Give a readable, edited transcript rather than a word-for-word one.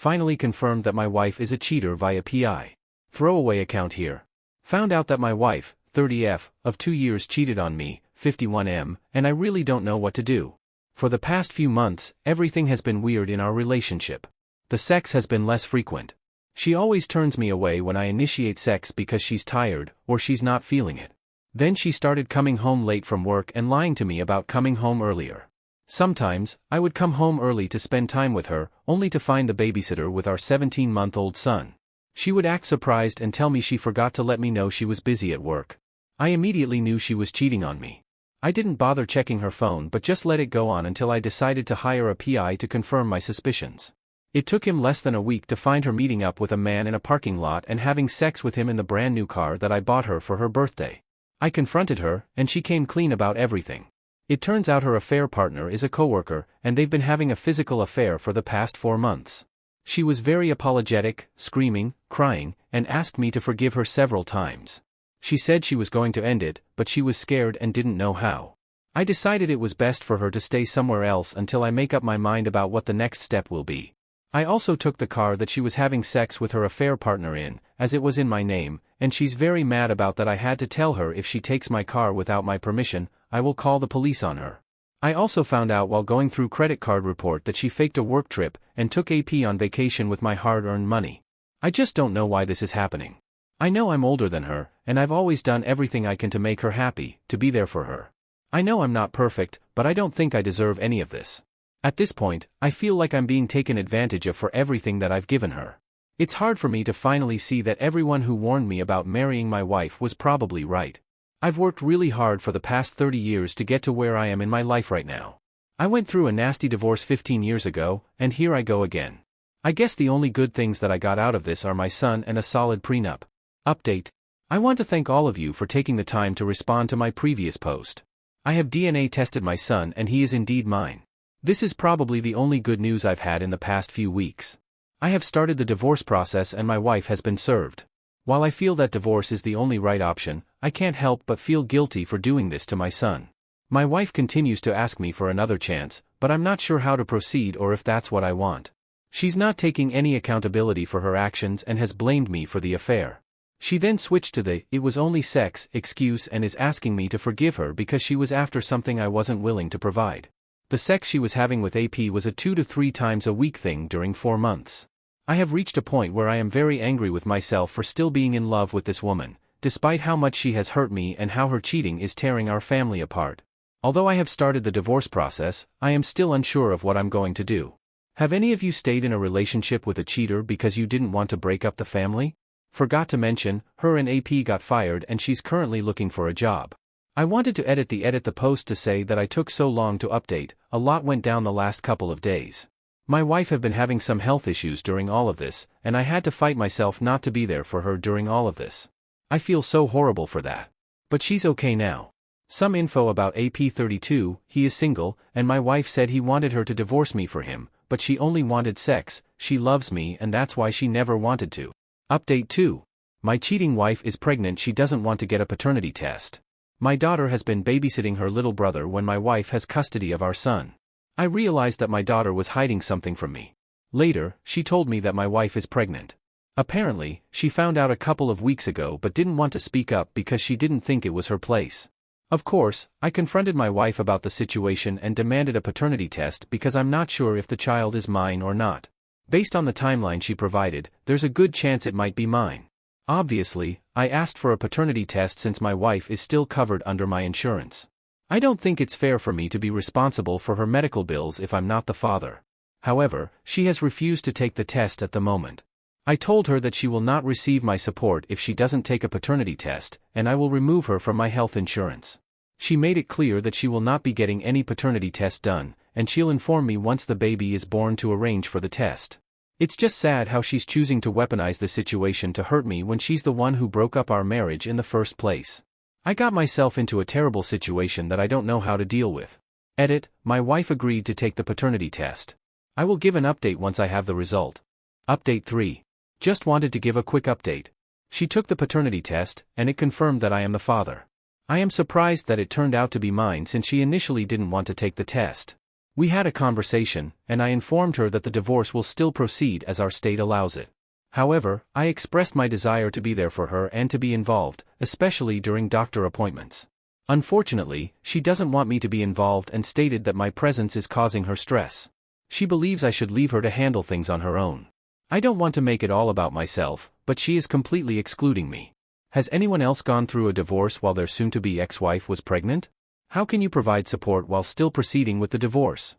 Finally confirmed that my wife is a cheater via PI. Throwaway account here. Found out that my wife, 30F, of 2 years cheated on me, 51M, and I really don't know what to do. For the past few months, everything has been weird in our relationship. The sex has been less frequent. She always turns me away when I initiate sex because she's tired, or she's not feeling it. Then she started coming home late from work and lying to me about coming home earlier. Sometimes, I would come home early to spend time with her, only to find the babysitter with our 17-month-old son. She would act surprised and tell me she forgot to let me know she was busy at work. I immediately knew she was cheating on me. I didn't bother checking her phone but just let it go on until I decided to hire a PI to confirm my suspicions. It took him less than a week to find her meeting up with a man in a parking lot and having sex with him in the brand new car that I bought her for her birthday. I confronted her, and she came clean about everything. It turns out her affair partner is a coworker, and they've been having a physical affair for the past 4 months. She was very apologetic, screaming, crying, and asked me to forgive her several times. She said she was going to end it, but she was scared and didn't know how. I decided it was best for her to stay somewhere else until I make up my mind about what the next step will be. I also took the car that she was having sex with her affair partner in, as it was in my name, and she's very mad about that. I had to tell her if she takes my car without my permission, I will call the police on her. I also found out while going through credit card report that she faked a work trip and took AP on vacation with my hard-earned money. I just don't know why this is happening. I know I'm older than her, and I've always done everything I can to make her happy, to be there for her. I know I'm not perfect, but I don't think I deserve any of this. At this point, I feel like I'm being taken advantage of for everything that I've given her. It's hard for me to finally see that everyone who warned me about marrying my wife was probably right. I've worked really hard for the past 30 years to get to where I am in my life right now. I went through a nasty divorce 15 years ago, and here I go again. I guess the only good things that I got out of this are my son and a solid prenup. Update. I want to thank all of you for taking the time to respond to my previous post. I have DNA tested my son and he is indeed mine. This is probably the only good news I've had in the past few weeks. I have started the divorce process and my wife has been served. While I feel that divorce is the only right option, I can't help but feel guilty for doing this to my son. My wife continues to ask me for another chance, but I'm not sure how to proceed or if that's what I want. She's not taking any accountability for her actions and has blamed me for the affair. She then switched to the "it was only sex" excuse and is asking me to forgive her because she was after something I wasn't willing to provide. The sex she was having with AP was a 2 to 3 times a week thing during 4 months. I have reached a point where I am very angry with myself for still being in love with this woman, despite how much she has hurt me and how her cheating is tearing our family apart. Although I have started the divorce process, I am still unsure of what I'm going to do. Have any of you stayed in a relationship with a cheater because you didn't want to break up the family? Forgot to mention, her and AP got fired and she's currently looking for a job. I wanted to edit the post to say that I took so long to update, a lot went down the last couple of days. My wife have been having some health issues during all of this, and I had to fight myself not to be there for her during all of this. I feel so horrible for that. But she's okay now. Some info about AP32, he is single, and my wife said he wanted her to divorce me for him, but she only wanted sex, she loves me and that's why she never wanted to. Update 2. My cheating wife is pregnant, she doesn't want to get a paternity test. My daughter has been babysitting her little brother when my wife has custody of our son. I realized that my daughter was hiding something from me. Later, she told me that my wife is pregnant. Apparently, she found out a couple of weeks ago but didn't want to speak up because she didn't think it was her place. Of course, I confronted my wife about the situation and demanded a paternity test because I'm not sure if the child is mine or not. Based on the timeline she provided, there's a good chance it might be mine. Obviously, I asked for a paternity test since my wife is still covered under my insurance. I don't think it's fair for me to be responsible for her medical bills if I'm not the father. However, she has refused to take the test at the moment. I told her that she will not receive my support if she doesn't take a paternity test, and I will remove her from my health insurance. She made it clear that she will not be getting any paternity test done, and she'll inform me once the baby is born to arrange for the test. It's just sad how she's choosing to weaponize the situation to hurt me when she's the one who broke up our marriage in the first place. I got myself into a terrible situation that I don't know how to deal with. Edit, my wife agreed to take the paternity test. I will give an update once I have the result. Update 3. Just wanted to give a quick update. She took the paternity test, and it confirmed that I am the father. I am surprised that it turned out to be mine since she initially didn't want to take the test. We had a conversation, and I informed her that the divorce will still proceed as our state allows it. However, I expressed my desire to be there for her and to be involved, especially during doctor appointments. Unfortunately, she doesn't want me to be involved and stated that my presence is causing her stress. She believes I should leave her to handle things on her own. I don't want to make it all about myself, but she is completely excluding me. Has anyone else gone through a divorce while their soon-to-be ex-wife was pregnant? How can you provide support while still proceeding with the divorce?